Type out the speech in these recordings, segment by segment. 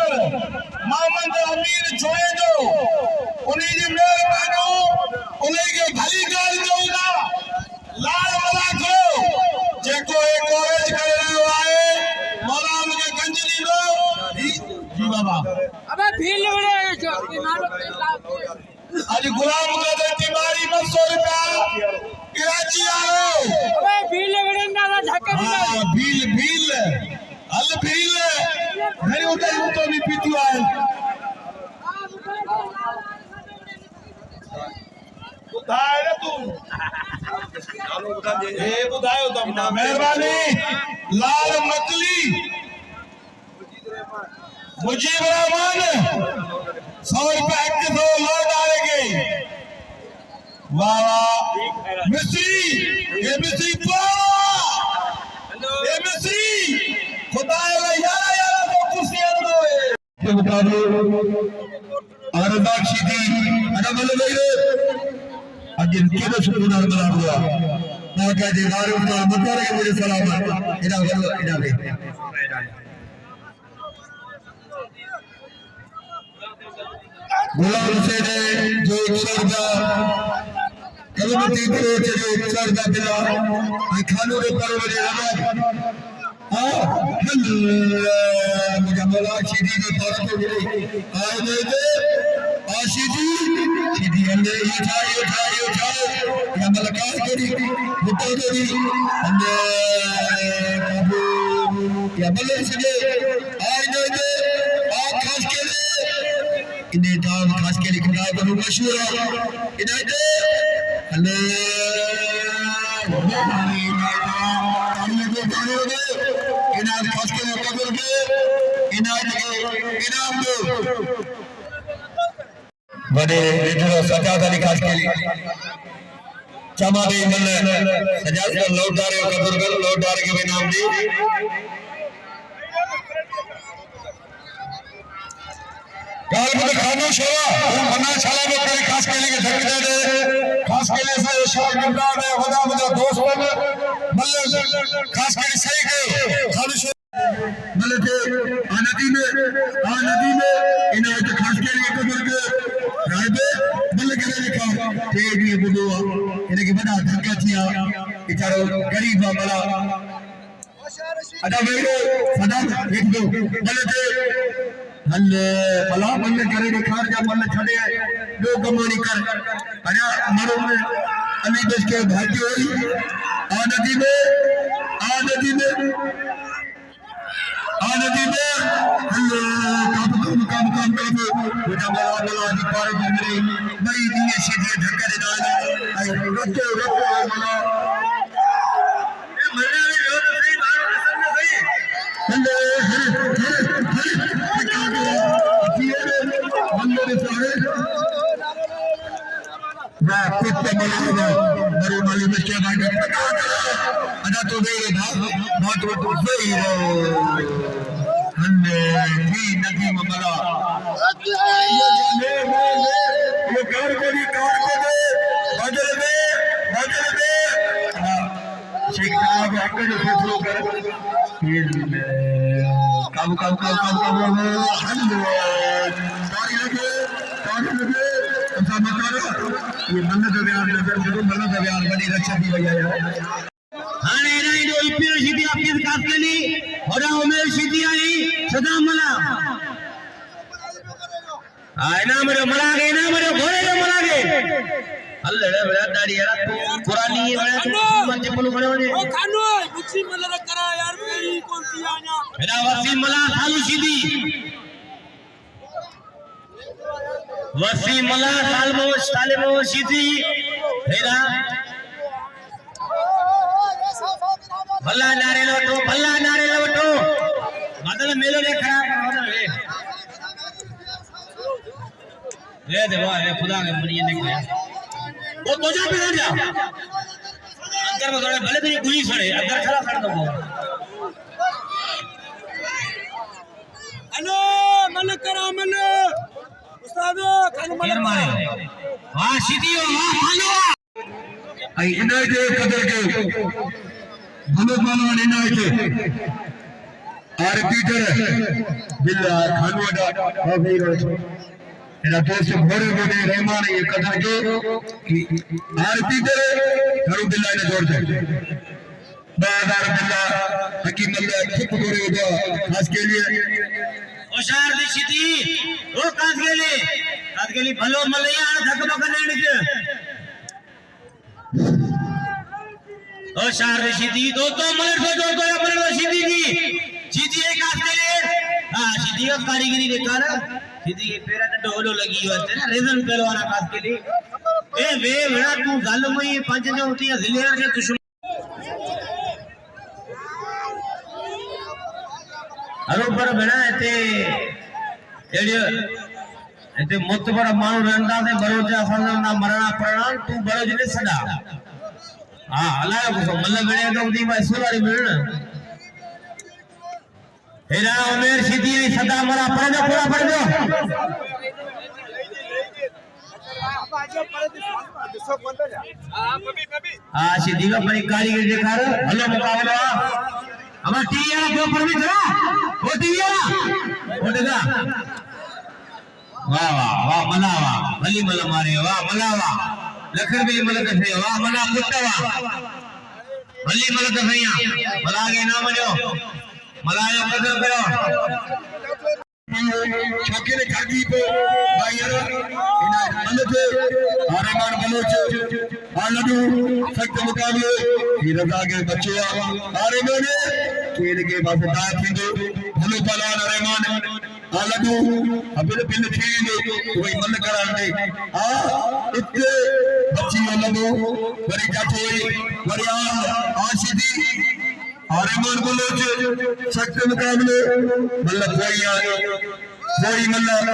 पर मोहम्मद अमीर छोड़े जो उन्हीं जी मेहरबानी उन्हीं के भली गाल दूंगा लाल वाला करो जेको एक कॉलेज कर रहे आए मौला उनके गंजनी लो जी बाबा अबे भील उड़े आज गुलाम का तिमारी 200 रुपया कराची आओ अबे भील उड़े ना ढके हां भील हल भील मेरे उधर तो भी पीती है बुधाए रे तू ए बुधायो तुम ना मेहरबानी लाल नकली मुजीब रहमान 100 रुपया एक दो लौट आएंगे वाह वाह मिस्त्री ये मिस्त्री ये मिस्त्री खुदा यारा तो कुर्सी दो के मुकाबले आरदा सीधी अना मतलब ये अजिन के तो शुरू ना बना हुआ ना क्या जी मारो तो मुद्दा रे मुझे सलाम इना वे गुलाम हुसैन जो 100 रुपया कलमती को जो 100 रुपया दिला आई खानों रे पर मुझे रहा मुझे मौला सीधी के पास को मिली आए दे आशीदी सीधी हमने ये था या मलकार करी बुद्धा करी हमने काबू या मलक सके आए दे खास के इन्हें दाव खास के लिए खुदा को मशहूर है इन्हें दे इनाम खास के लिए कबूल के इनाम दो बड़े लीडर सजाद अली खास के लिए चमा दे मल सजाद को लौटारे कबूल कर लौटारे के भी नाम दी गाल में खामोश हो मना शाला में करे खास के लिए धक दे खास के लिए से शौक निभा दे खुदा मुझे दोस्त बन मल खास के लिए सही के खामोश मल के नदी में इन्हें तो खास के लिए कबूल के राइबे मल के लिखा ते ये बुदो इन्हें के बड़ा धक्का थिया बेचारो गरीब वाला अदा मेरे सदा देख दो मल के हल्ले भला मन करे दिखार जा मन छड़े दो कमानी कर अरे मरो में अली देश के भाग्य होई आ नदी में हल्ले काम बेटा मला दी पार घूमरे भाई दिए सीधे धक्का दे डाल आई रखो मला ए मरने रे रोड सही मारो सामने सही हल्ले कुत्ते मलावा मरे माली में क्या बात है अदा तो मेरे बात तो सही है हमने भी नदी में मला ये कार को दे बदल दे शेख साहब आकर जो फैसला कर फिर कब हमने सारी लगे ऐसा मत करो ये मन्नत बयान नजर करो मन्नत बयान बनी रक्षा दी भैया हाने नहीं जो ईपीओ सीधी आपकी खास के लिए और उमेर सीधी आई सदा मला ना मरे मरा गए ना मरे घोड़े ना मरा गए अल्लाह बड़ा दाढ़ी यार पुरानी है बड़ा मंचे पुल बड़े बड़े ओ खानो वसीम मला करा यार मेरी कौन सी आना मेरा वसीम मला सालू सीधी वसीम मला साले मो सीधी हेरा भल्ला नारे लौटो मतलब मेलो ने खराब करो ना ले दे वाह खुदा के मरिए ने गया वो तो जा पे जा अंदर में थोड़े भले तेरी गुली सड़े अंदर खड़ा कर दो हेलो मन करा मन उस्ताद खानो मन मारे वाह सीधी वाह खानो आई इनाय दे कदर के भलो मानो इनाय के पीटर बिल्ला खानवाड़ा भाई एना दोस्त भोरे बोले रहमान ये कदर के कि पीटर घरो बिल्ला ने जोड़ दे बाजार बिल्ला हकीम अल्लाह खूब भोरे होगा खास के लिए होशियार दिशती ओ खास के लिए भलो मलया धक बक लेण के होशियार दिशती दो मलर से दो अपने दिशती की सीधी एक खास के लिए हां सीधी का कारीगरी देखा सीधी के पेरा ने ढोलो लगी हुआ है ना रेजन पहलवाना खास के लिए ए वे बड़ा तू जालम ये पंच ने उठी जिलेर के दुश्मन अरो पर बना एते मुत पर मानु रंदा से बरोजा फंदा ना मरना प्राण तू बरोज ने सदा हां अल्लाह को मल्ल बने तो दी भाई सुरारी मिलना हेरा उमेर सीधी सदा मरा पर जो पूरा पड़ दो हां सीधी का पर कारीगर दिखा रहा भलो मुकाबला अब टीया के ऊपर भी चला वो टीया वो देखा वाह वाह वाह मलावा भली मल मारे वाह मलावा लखर भी मल कसे वाह मला कुत्ता भली मल कसैया मला के नाम जो मलायो कदर करो छोके ने खागी पे भाईरा इना मलते रहमान बलोच लड्डू सख्त मुकाबले ही रजा के बच्चे रहमान खेल के पास दांत थींदो भलो पहलवान रहमान लड्डू अबिल बिल थींदो कोई मन करान दे इते बच्ची लड्डू वरी जाठोई वरी आशीदी रहमान बलोच सख्त मुकाबले मतलब कोई मतलब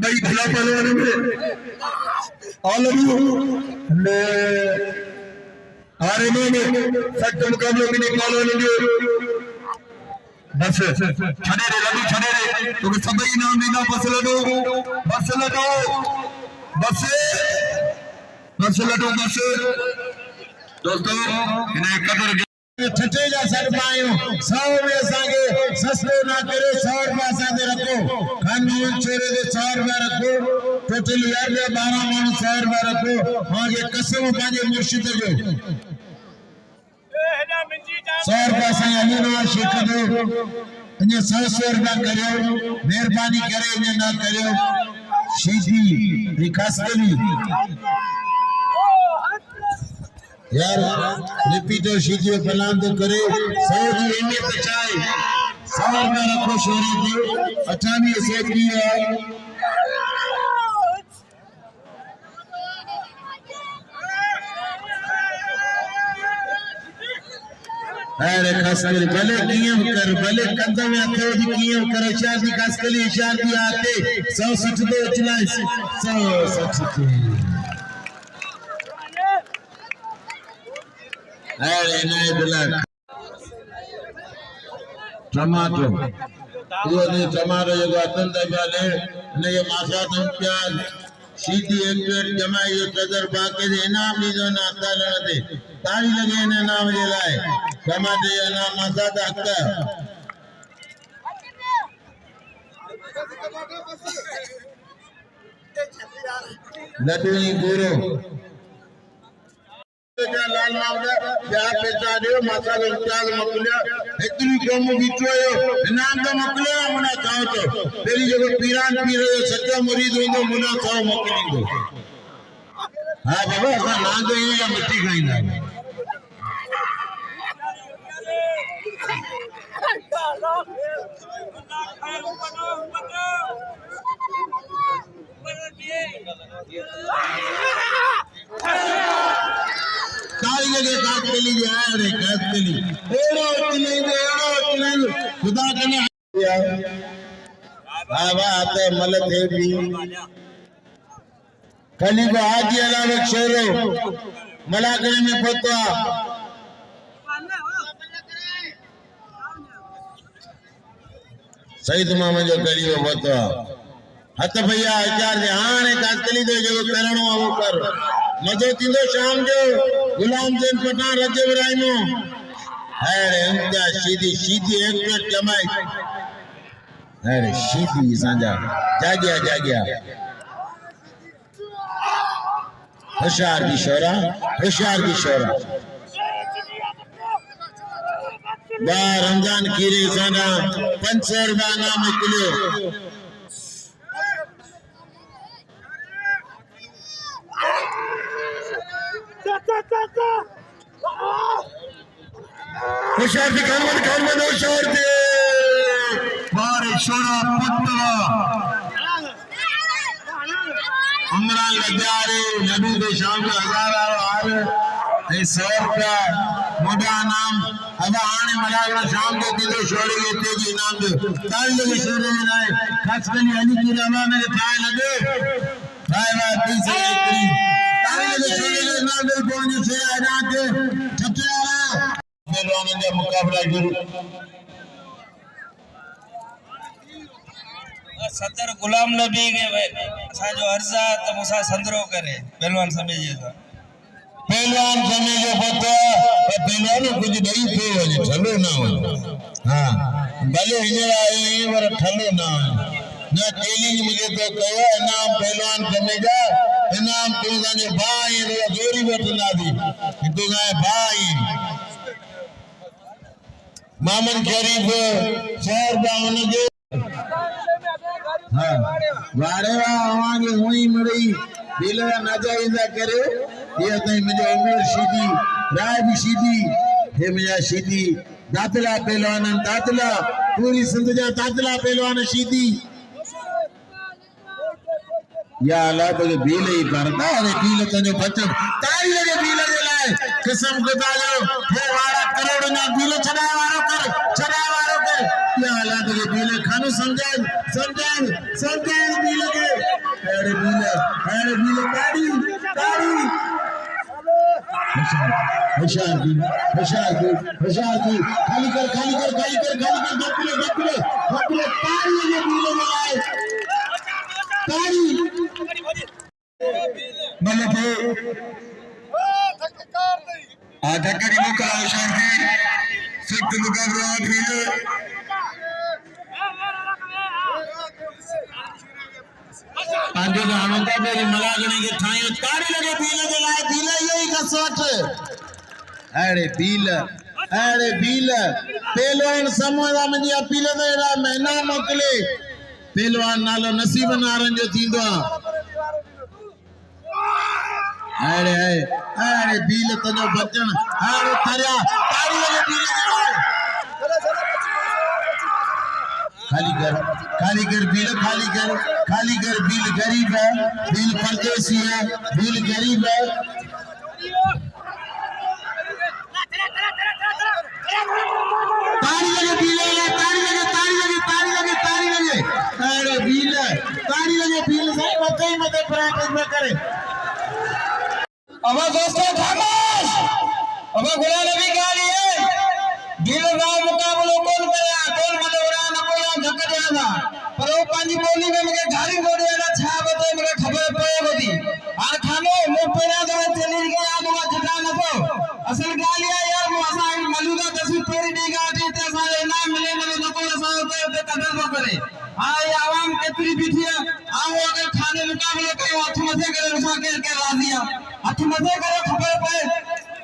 भाई भला पहलवान में ले रहमान सख्त मुकाबले में नहीं पहलवान में बस छड़े रे लड्डू छड़े रे तो सब इनाम देना बस लड्डू दोस्तों इन्हें कदर छठे जा सर पायो 100 में असांखे सस्तो ना करे 100 रुपया असांखे रखो कानून छोरे दे 100 रुपया रखो टोटल यार 12 माण्हू 100 रुपया रखो मांगे कसम पंहिंजे मुर्शिद जो 100 रुपया असां अलीना शेख जो अञा 100 रुपया करियो महिरबानी करे अञा ना करियो सीधी विकास करी यार रिपीटर सीधी फलाम तो करे 100 की अहमियत चाहे 100 रुपया रखो शोरे की 98 सेठ की है अरे खास कर भले कियम कर भले कदम आते दी कियम कर शादी खास कर शादी आते 160 दो चला 160 अरे नहीं ब्लैक टमाटो वो ने टमाटो जो अतन दबाले ने ये मासा तुम प्याज सीधी एक प्लेट जमाई जो कदर बाके दे इनाम दी जो ना ताले दे ताली लगे ने नाम ले लाए टमाटे या नाम मासा दाता लड्डू ही गुरु लाल मामला क्या पैसा दे मसाला प्याज मकुलिया इतनी कम बिचोयो इनाम तो मकुलिया मुना चाहो तो तेरी जगह पीरान पी रहे सच्चा मुरीद होंगे मुना चाहो मकुली को हां बाबा ऐसा ना दो ये या मिट्टी खाइंदा लगे काट के लिए यार काट के लिए एड़ो इतने खुदा कने बाबा आते मलत है भी कली को आज अलावा शेरो मलाकड़े में फतवा सईद मामा जो कली में फतवा हत भैया आचार जे हाने काट के लिए जो करणो वो कर मजो तींदो शाम जो गुलाम जैन पठान रजब राइनो अरे उनका सीधी सीधी एक मिनट जमाई अरे सीधी सांजा जागिया होशियार की शोरा रमजान खीरे सांजा 500 रुपया नाम किलो होशियार की खान होशियार के बारे शोरा पुत्रा उमरान लग्यारे नबी दे शाम के हजारा हार ए 100 रुपया मोटा नाम अबा आने मलागड़ा शाम के दिलो शोरे के तेजी नाम दे ताल लगे शोरे में आए खास कली अली की रवा में थाए लगे थाए बात तीसरे करी ताल लगे शोरे के नाम दे पहुंचे से आना के ठठियारा पहलवानों का मुकाबला शुरू सदर गुलाम नबी के असांजो अर्जा त मूंसां संदरो करे पहलवान समझे था पहलवान समझो पता पहलवान कुछ नहीं थे वने ठलो ना हो हां भले हिजर आए ही पर ठलो ना हो ना चैलेंज मुझे तो कहो इनाम पहलवान समझा इनाम तू जाने भाई रे जोरी बैठना दी तू जाए भाई मामन शरीफ शहर बावन जो हाँ वारे वागे हुई मरी दिल नाजायजा करे ये तई मुझे उमर सीधी राय भी सीधी हे मुझे सीधी दातला पहलवान दातला पूरी सिंध जा दातला पहलवान सीधी या अल्लाह तो बील ही करता है बील तने बचन ताई लगे बील दे लाए कसम खुदा जो हे वाला करोड़ ना बील चढ़ाए वारो कर या अल्लाह तो बील खानो समझाए बील के अरे बील ताड़ी होशियार की खाली कर बकले ताड़ी लगे बील में लाए ताड़ी मतलब धक्का की मुकाबला होशियार की सख्त मुकाबला भी आंधे हमें मेरी मलागने के ठाई ताड़ी लगे बील के लाए बील यही का सोच अरे बील पहलवान समोदा मुझे अपील देरा महीना मोकले पहलवान नालो नसीब नारन जो थींदो अरे बील तनो बचन अरे थरिया ताड़ी लगे बील के लाए खाली कर बील बील गरीब है बील परदेसी है बील गरीब है ताड़ी लगे बील ताड़ी लगे अरे बील ताड़ी लगे बील से मत प्रैक्टिस में करे अब दोस्तों खामोश अब गुलाम नबी का लिए दिल राव मुकाबलो कौन करा कौन मदवरा न कोई धक्का देना पर वो पानी बोली में मुझे घारी बोली वाला छा बते मुझे खबर पड़े होती और खानो मुंह पे ना दो चली गई आ दो झटा न तो असल गालियां यार मुआसा मलूदा दसवीं पेरी दी गाटी ते सारे नाम मिले न तो कोई सा होते ते कदर न करे हां ये आवाम कितनी बिठिया आओ अगर खाने मुकाबले के हाथ मजे करे उसा के राजिया हाथ मजे करे खबर पड़े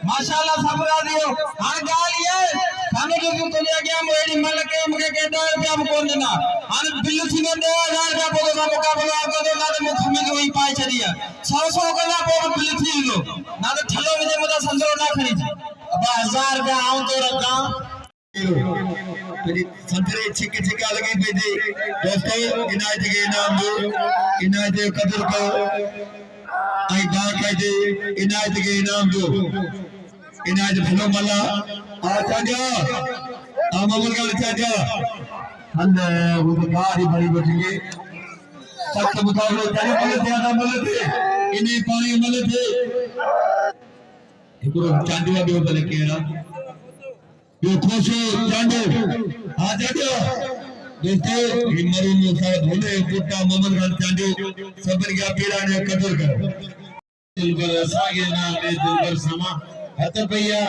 माशाल्लाह सब राजियो हां गालियां खाने जो तो ले गया मोड़ी मल के मुके के 10 रुपया में कौन देना हां बिल थी ने 2000 रुपया बोलो का मुकाबला कर दो ना मुख में कोई पाई चलिया 100 का पो बिल थी लो ना तो ठलो में मुदा संजो ना खरीद अब 1000 रुपया आऊं तो रखा संतरे छिका लगी भेजे दोस्तों इनायत के इनाम दो इनायत कदर को आई गा कहते इनायत के इनाम दो इनायत भलो मला आचा जा आमल का चाचा अल्लाह वो तो गाड़ी बड़ी बैठेंगे सख्त मुकाबले करे मले ज्यादा मले थे इन्हें पानी मले थे एक चांदुआ भी होता केड़ा यो खोशो चांदो आ जाओ दोस्तों हिमरू नो साथ होले पुट्टा मोहम्मद खान चांदो सबर क्या पीड़ा ने कदर कर दिलबर सागे ना ले दिलबर समा हत भैया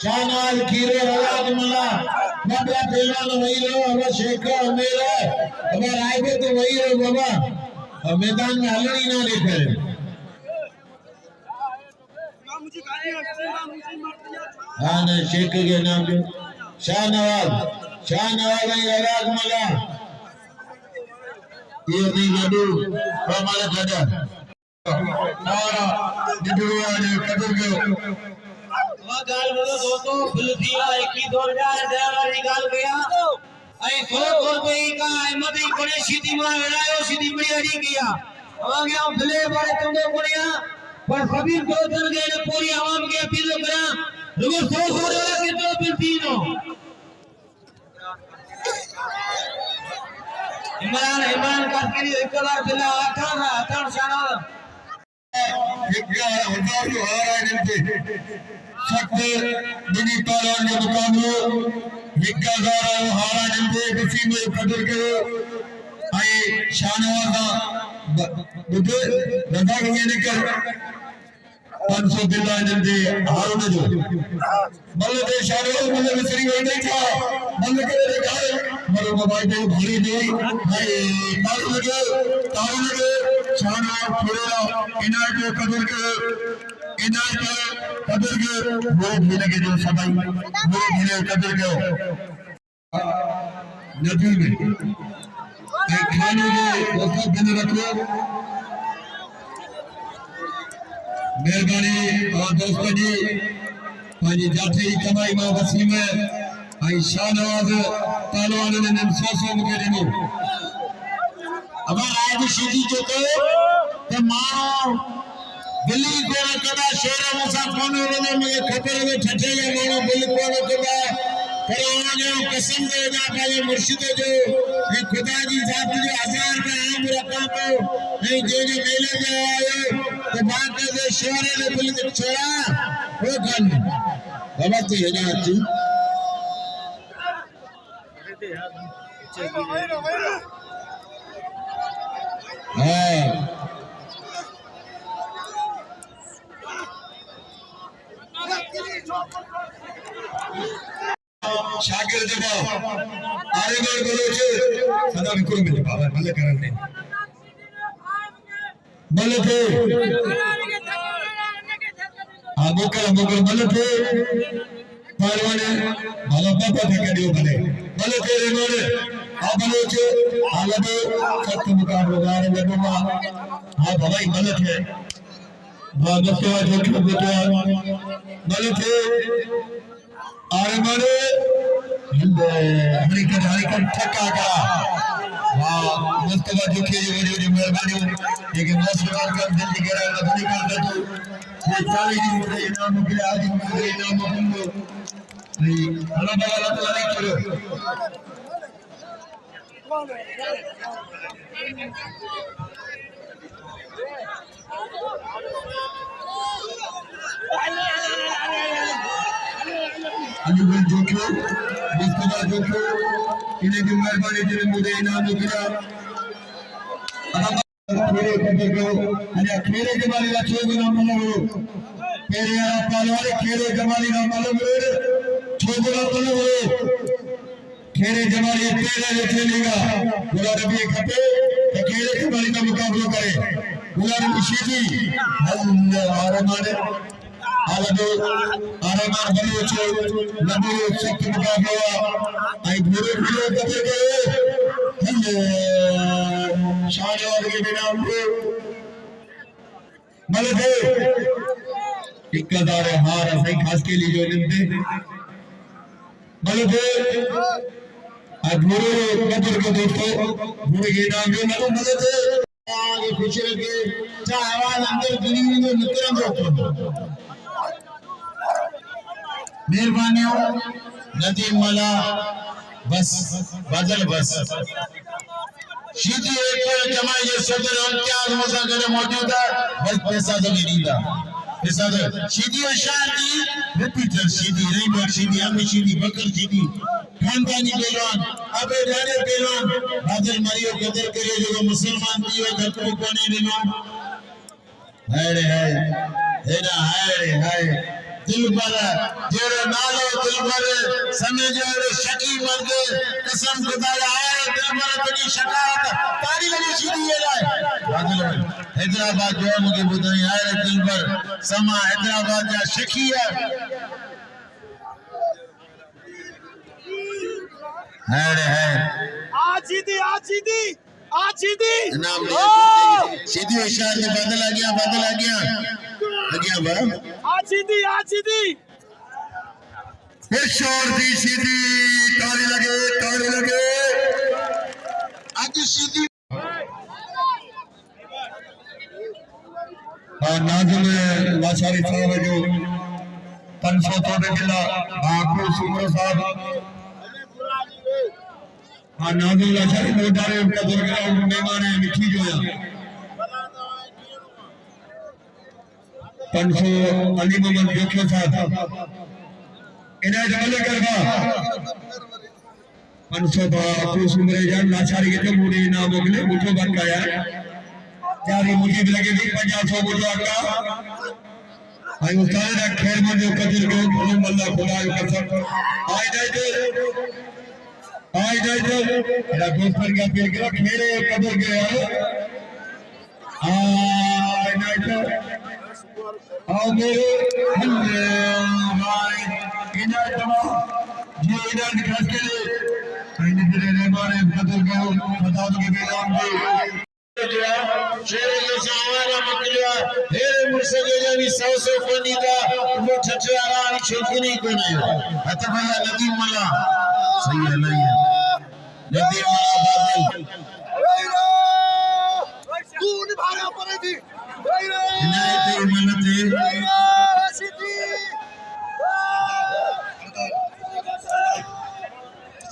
शाहनवाज खीरे रवाज मला बाबा पहलवान वही रहो अब शेख अमीर अब रायबे तो वही रहो बाबा अब मैदान में हलनी ना लेकर हाँ ना शेख के नाम पे शाहनवाज वही रवाज मला ये नहीं गडू हमारा गडा और निडुआ ने कदर के गाल बोलो दोस्तों फिलिपिया 21 निकाल गया आई सोलपुर पे का अहमद ही कोने सीधी मार लड़ायो सीधी बड़ी अड़ी किया आ गया फिले बड़े तुमको कोनिया पर कबीर दो जन गए ने पूरी आवाम के अपील करा रुको 100 वाला के तो फिर तीनों इमरान करके एक बार बिना 18 शाना सख्त दिनी पहलवान जो मुकाबलो 1000 हारा निंदे किसी में कदर करो आई शाहनवाज बुध रजा के ने कर 500 बिल्ला निंदे हारो ने जो बल्ले दे शाहनवाज बल्ले विसरी वही नहीं था बल्ले के देखा मरो मोबाइल पे भारी नहीं भाई तारू लगे शाहनवाज थोड़ा इनायत कदर के वो भी लगे जो सबाई वो भी कदर के नदी में एक खाने में वफा बन रखो मेहरबानी और दोस्तों जी पानी जाते ही कमाई मां वसीम है आई शाहनवाज पहलवान ने 100 मुके दिनो अब आज सीधी जो तो मां दिल्ली को कदा शेर मुसा कोने ने मुझे खतर में ठठे या मानो बिल्कुल कदा कराना जो कसम दे ना पाए मुर्शिद जो ये खुदा जी जात जो 1000 का आम रखा तो ये जो मेले में आए तो बात है शेर ने बिल्कुल छोड़ा वो गन बाबा तो है ना जी हां शागिर्द दबाओ आरे बार बोलो छे सदा बिल्कुल मिले बाबा भले करन दे भले थे मुकर भले थे पहलवान भले पापा थे कडियो भले थे रे मोरे आ भले छे आलबे सत्य मुकाबलो गारे लगमा हां भाई भले थे बाबा जो बेटा भले थे आरे मारे हरिकन ठक्का का वाह मुस्तफा जो के जो मेहरबानी लेकिन मुस्तफा का दिल की गहराई में निकल दे तो ये सारी दिन मुझे इनाम के आज मुझे इनाम दूंगा नहीं अल्लाह ताला तारीफ करो अलीगढ़ जोखियो मुस्तफा जोखियो इन्हें की मेहरबानी जिन्हें मुझे इनाम दिया खेरे कदर को अरे खेरे के बारे में छो गुना मलो खेरे यार पहलवान खेरे जमाली ना मलो छो गुना मलो खेरे जमाली तेरे जो खेलेगा पूरा रबी खपे तो खेरे जमाली का मुकाबला करे पूरा रबी शीजी अल्लाह आरमान आलदो आरमान बलोचो नबी सख्त मुकाबला आई बुरे बुरे कदर के शाहनवाज के नाम पे मलके 1000 हार सही खास के लिए जो निंदे मलके अधूरे कदर के दोस्तों बुरे के नाम पे मलके आगे खुश रखे चाहे आवाज अंदर गिरी हुई तो निकल जाओ मेहरबानी नदीम मला बस बदल बस सीधी एक जमाई सदर इम्तियाज मुसाकर मौजूद है बस पैसा तो नहीं दीदा पैसा तो सीधी शादी रिपीटर सीधी रेंबर सीधी हमें सीधी बकर सीधी खानदानी पहलवान अबे जाने पहलवान बादल मारियो कदर करे जो मुसलमान दियो घर को कोने दिनो हाय रे हाय हेरा हाय रे हाय दिलबर जेड़ो नालो दिलबर समझो शकी मर्द कसम खुदा आए दिलबर तुझी शकायत तारी लगी सीधी है बादल हैदराबाद जो मुझे बुधाई आए दिलबर समा हैदराबाद जा शकी है आजीदी नाम सीधी इशारे में बदल आ गया बा आजीदी फिर शोर दी सीधी ताली लगे आज सीधी नाज़िम लाचारी साहब जो 500 तोड़े मिला बाकू सुमर साहब नाज़िम लाचारी मोटारे उनका दुर्गा मेहमान है मिठी जो है 500 अली मोहम्मद जोखो साहब इन्हें जमले करवा 500 बाकू सुमरे जान लाचारी के मूडी नाम अगले मुठो बन गया यारी मुझे भी लगे भी 500 मुझे आका आई उस्ताद दा खैर मन जो कदर के भलो मल्ला खुदा जो कसम आई जाए मेरा दोस्त पर क्या पीर के खेरे कदर के यार आई जाए आओ मेरे हल्ले भाई इन्हें जमा जी इन्हें खास के लिए इन्हें तेरे रहमाने कदर के बता दो के नाम दे शेरे के सावारा मकलिया हेरे मुर्सगे जानी सौसो फनीदा वो ठठरारा छोकनी को नहीं अतबला नदी मला सही है नहीं है नदी मला बादल कौन भागा पड़े थी इनायत मनते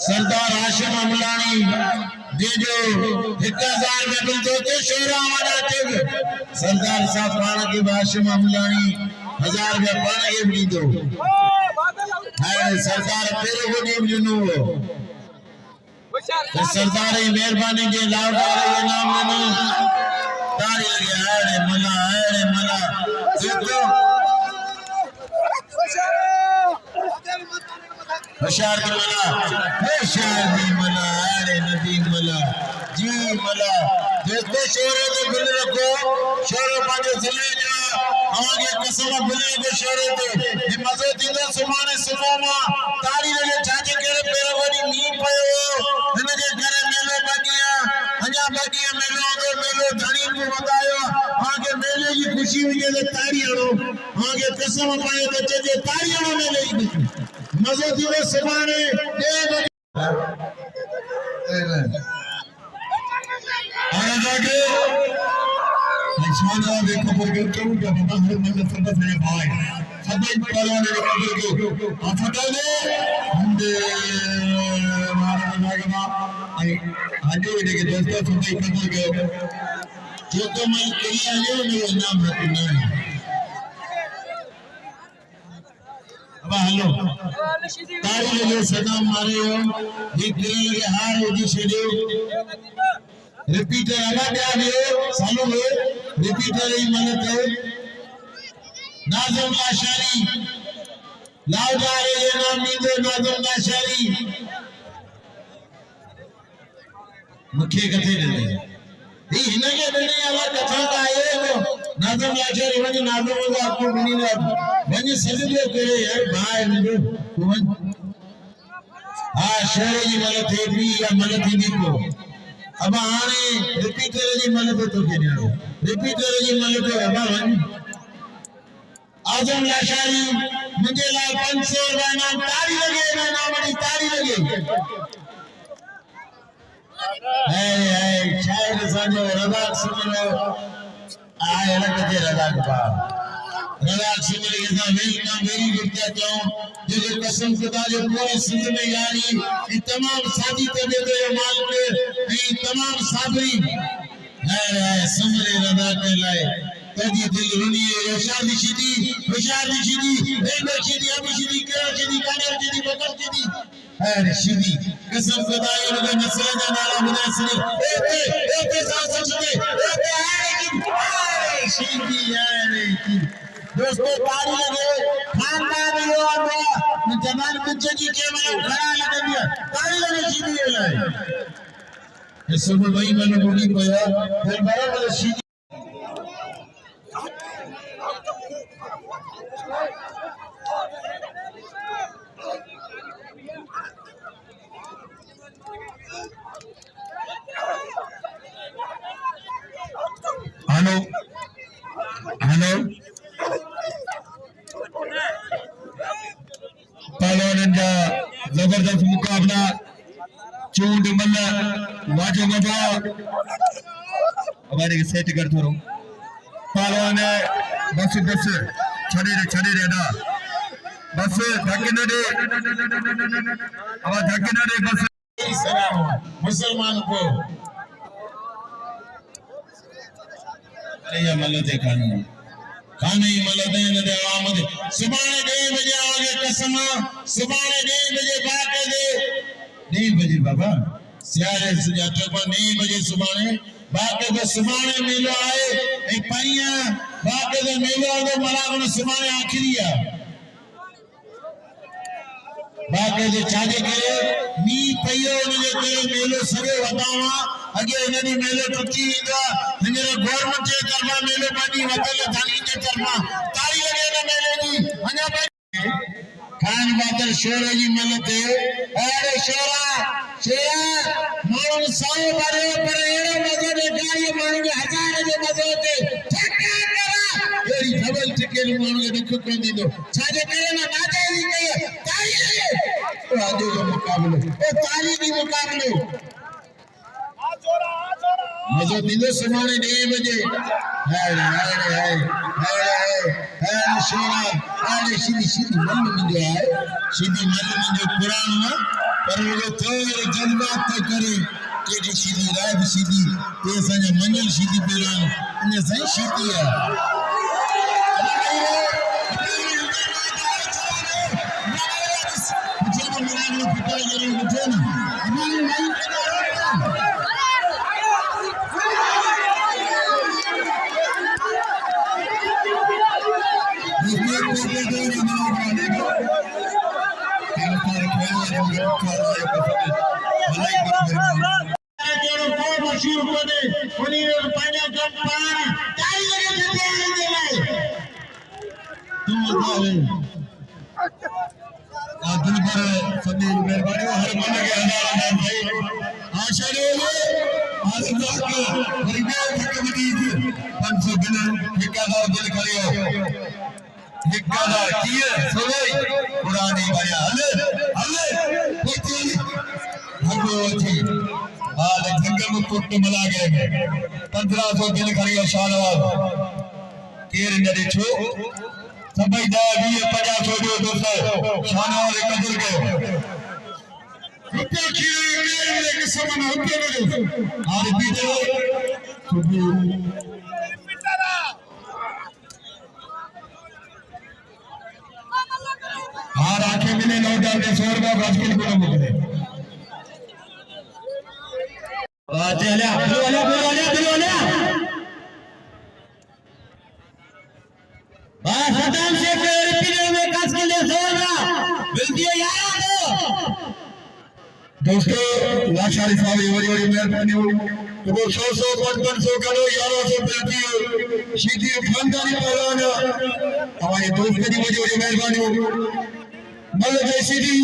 सरदार हाशिम अमलानी दे जो 1000 में बिल दो तो शोरा वाला टेग सरदार साहब पाना के हाशिम अमलानी 1000 में पाना के बिल दो है सरदार तेरे को नहीं बिलनो सरदार की मेहरबानी के लाउडार ये नाम लेनो तारी लगे अरे मला देखो होशियार की मला अरे नदी मला जी मला देखो शोरे तो बिल रखो शोरे पांचे चले जा आगे कसम बिल रखो शोरे तो ये मजे दीदा सुमाने सुमामा तारी लगे चाचे केरे पेरो वडी नी पयो इनके घरे मेलो बगिया मेलो धनी को बतायो आगे मेले की खुशी हुई है तारी आनो आगे कसम पाए बच्चे जे तारी आनो मेले की मजे दीदा सुमाने आगे जाके निशाना देखो पर क्यों क्या पता है मन में फटा से भाई सब पहलवान ने कबूल को फटा ने हमदे मारा नागमा आई आज ये के दोस्तों सब कबूल को जो तो मैं करिया है मेरा नाम रखना है अब हेलो तारी लगे सदाम मारे हो ये दिल लगे हार हो जी छेड़ो रिपीटर आवाज आ रही है सालों में रिपीटर ही मदद है नाज़िम लाशारी लाउडा ये नाम नींदे नाज़िम लाशारी मुख्य कथे दे ये इनके देने वाला कथा का आए हो नाज़िम लाशारी वनी नाज़िम को आपको मिली ना वनी सजदे करे यार भाई मुझे हां शेर की मदद है भी या मदद ही को अब आने रिपीटर जी मदद तो के नहीं रिपीटर जी मदद है अब आजम लाशारी मुझे ला 500 नाम तारी लगे ना नाम तारी लगे है शायद साजो रदाक सुनो आए लगते रदाक बा रदाक सुनो ये ना वेलकम वेरी गुड कहता हूं जो कसम खुदा जो पूरे सिंध में यारी ये तमाम साथी तबे दे माल पे ये तमाम साबरी है सुमरे रदाक के लाए तजी दिल रुनी होशियार दिशीदी एक दिशीदी अब दिशीदी केरा दिशीदी कानेर दिशीदी बकर दिशीदी है दिशीदी कसम खुदा ये लोग नस्ल का नाला मुनासिर एक साथ सच में एक है कि दिशीदी यार की दोस्तों ताड़ी लगे खानदान यो आंदो जमान कुछ की के मतलब खड़ा लगे दिया ताड़ी लगे सीधी है ये सब वही मैंने बोली पया फिर बराबर सीधी हेलो हेलो पहलवान का जबरदस्त मुकाबला चूंड मल्ला वाजो मजा हमारे के सेट कर थोरो पहलवान बस छड़े रे ना बस धक्के न दे अब धक्के न दे बस सलाम मुसलमान को या मलते खाने ही मलते न दे आमद सुबाने 2 बजे आगे कसम सुबाने 2 बजे बाके दे 2 बजे बाबा सियारे सुजाते पर 2 बजे सुबाने बाके दे सुबाने मेलो आए ए पाइया बाके दे मेलो आगे मलागन सुबाने आखिरिया बाके दे चाजे करे नी पइयो ने करे मेलो सरे वतावा अगे इननी मेले टुटी इंदा हिंगरे गवर्नमेंट जे करवा मेले बानी वतल थानी जे करवा ताली लगे ने मेले नी अन्या खान बादल शोर जी मलते अरे शोरा मानु 100 बारे पर एड़ो मजो ने गाड़ी मानु के 1000 जो मजो ते ठक्का करा एड़ी डबल टिकट मानु के दुख कोन दीदो छाजे करे ना नाचे नी कहे ताली लगे तो आजो जो मुकाबलो ओ ताली दी मुकाबलो मजो दिलो सुनाने 2 बजे हाय शोरा आले सीधी मन में जो है सीधी मन में जो कुरान है पर वो थोड़े जज्बात तो करे केडी सीधी रात सीधी ते संग मंजल सीधी पेरान ने सही सीधी है मिला गए 1500 दिन करियो शानवाज केर न दिठो सभई दा 20 50 जो दोस्तों शानवाज कदर गए रुपया की केर के समान होते न और बीते हार आंखें मिले नो डाल के 100 रुपया बास्केट को मुकदे चले बोले बस सदाम से रिपीट में कास के लिए जोरना मिलती है यार दोस्तों लाचारी साहब ये बड़ी मेहरबानी हो तो वो 100 500 करो यारों से मिलती है सीधी खानदानी पहलवान हमारे दोस्त की बड़ी मेहरबानी हो मल सीधी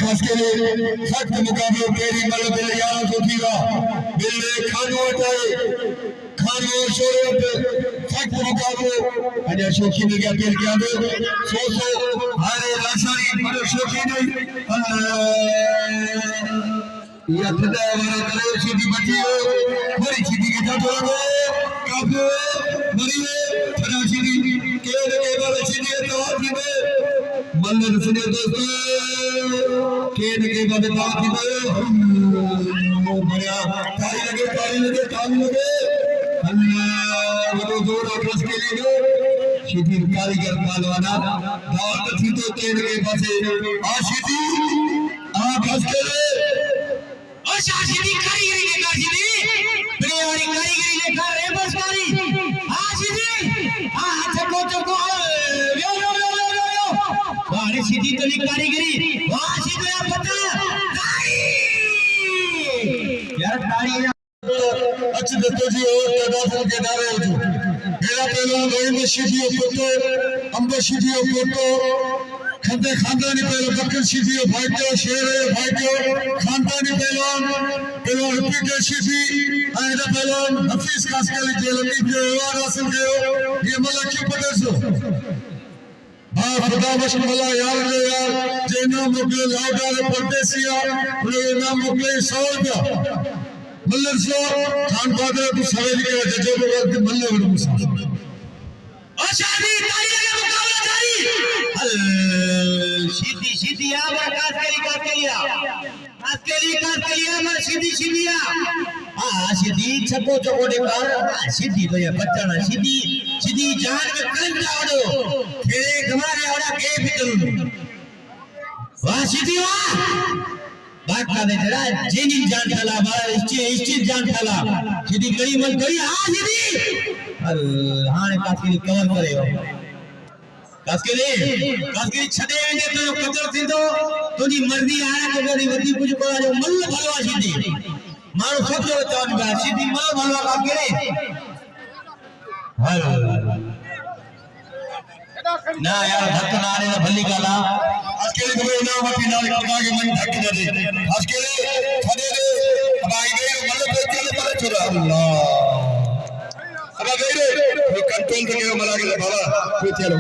खास के लिए सख्त मुकाबले केरी मल बिल यारों को थीगा बिल खानो हटाए खानो शोरे पे सख्त मुकाबले अजा शौकी ने क्या पेल किया दो 100 हारे लाशारी बड़े शौकी ने ये खुदा वाला करे सीधी बची हो बड़ी सीधी के जातो लगो काफे मरी फरा सीधी के वाले सीधी तो थी मल्ल सुने दोस्तों केन के बाद बात थी बढ़िया ताली लगे अल्लाह वो जोर और रस के लिए सीधी कारीगर पहलवाना दावत थी तो केन के पासे आशीदी आप हंस के आशीदी कारीगरी ने कर सीधी प्रियवारी कारीगरी ने कर रे बस मारी आशीदी ये सीधी तो नहीं कारीगरी वाह सीधे पता यार ताड़ी अच्छी दत्तोजी और तदाफल के दारे हो जो मेरा पहलवान गोविंद शिदियो पोतो अंबर शिदियो पोतो खंडे खानदानी पहलवान बकर शिदियो भाग्यो शेर भाग्यो खानदानी पहलवान रिपीटर शिदी आयदा पहलवान हफीज कासकली के लतीफ जो अवार्ड हासिल किया ये मल्ला क्यों पकड़ सो हाँ खुदा बश मल्ला यार जेना मुगल लाउडार परदेसिया उन्हें नाम मुगल 100 रुपया मल्लर सो खान पादर तू सवेली के जजो वक्त मल्लर बड़ू सा आशादी ताली लगे मुकाबला जारी अल सीधी सीधी आ कास के लिया मैं सीधी आ सीधी छको चको दे कर सीधी तो ये बच्चा सीधी जान में कन जावड़ो खेले हमारे आवड़ा के बितल वाह सीधी वाह बात का दे जरा जेनी जान थाला बारा इष्टि जान थाला सीधी गई मन गई हां सीधी अल हाने कासकेली कवर करे हो कासकेली छडे वेंदे तो कदर थींदो तुजी मर्जी आया तो गरी वधी कुछ को जो मल्ल भलवा सीधी मारो सोचो चवन बा सीधी मल्ल भलवा कासकेली हल ना यार धक ना आने भली गाला कासकेली को इनाम अपनी नाल खुदा के मन धक दे कासकेली छडे दे अब आई गई मल्ल पे चले पर छोरा अल्लाह अब गई रे कंट्रोल करके मला के बाबा कोई चलो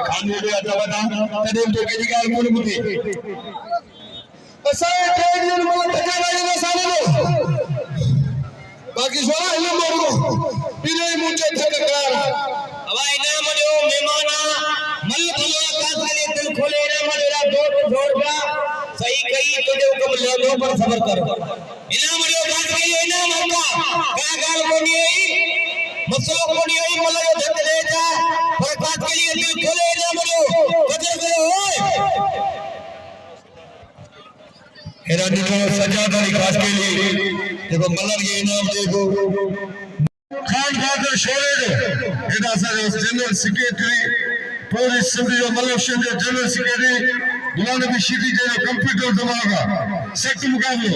खाने दे आता बता तदे तो के गाल मोल मुती असा ट्रेड यूनियन मोल धक्का वाली में साले लो बाकी सोना हिल मोर को इने मुझे धक्कार हवाई ना मडो मेहमाना मल भलो कास के लिए दिल खोले ना मडेरा दो छोड़ गया सही कही तुझे हुक्म लो पर सबर करो इना मडो कास के लिए इना मरका का गाल कोनी आई मसलो कोनी आई मतलब ये धक ले जा पर कास के लिए दिल खोले ना मडो कदर करो ओए हेरा देखो सजादारी खास के लिए देखो मलर ये इनाम देखो खान खाकर शोरे दे हेरा सारे जनरल सेक्रेटरी पुलिस सभी जो मलेशिया जो जनरल सेक्रेटरी गुलाम नबी शीदी जो कंप्यूटर दबागा सेक्ट मुकाबलो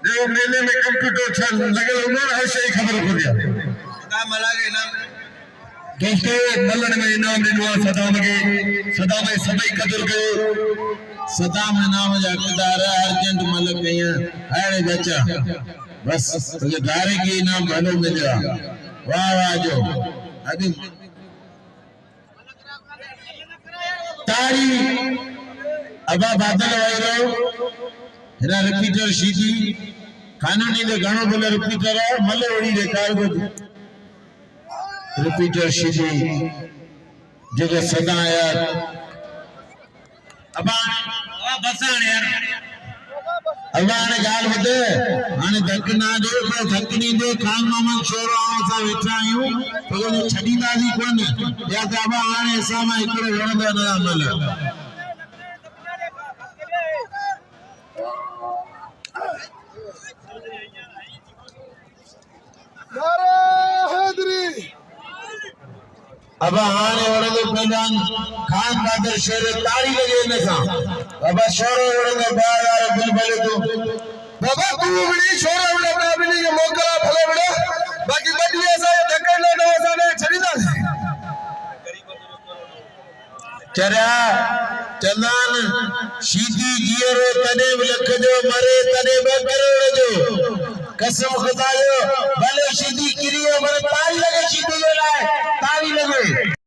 जो मेले में कंप्यूटर चल लगे उन्होंने हर शई खबर को दिया ना मलागे इनाम दोस्तों मल्लन में इनाम दिनवा सदाम में सभी कदर कयो सदाम नाम जा किदार अर्जेंट मलक कया अरे बच्चा बस तुझे दारे की इनाम भलो मिला वाह वाह जो अभी तारी अबा बादल वायरो हेरा रिपीटर सीधी कानूनी दे घणो भले रिपीटर मले वड़ी दे कार को रिपीटर सीधी जगह सदा यार अबा बसाण यार अल्लाह गाल बदे हाने धक ना दे पर धक नहीं दे खान मामन छोरो आसा वेठा आयो तो छडी दादी कोन या बाबा हाने सामा इकड़े वणदा ना मल नारे हैदरी अब हाने वणदो पहलान खान कादर शेर ताड़ी लगे ने सा अब छोरो वणदो बार बुलबुल तो बाबा तू बड़ी छोरा बड़ा बाबली के मोकला भले बड़ा बाकी बड़ी ऐसा धक्कड़ना न ऐसा ने छड़ीदा चरा चंदान सीधी जियरो तने लख जो मरे तने बकरोड़ जो कसम खुदा जो भले सीधी क्रिया मरे ताल लगे सीधी लाए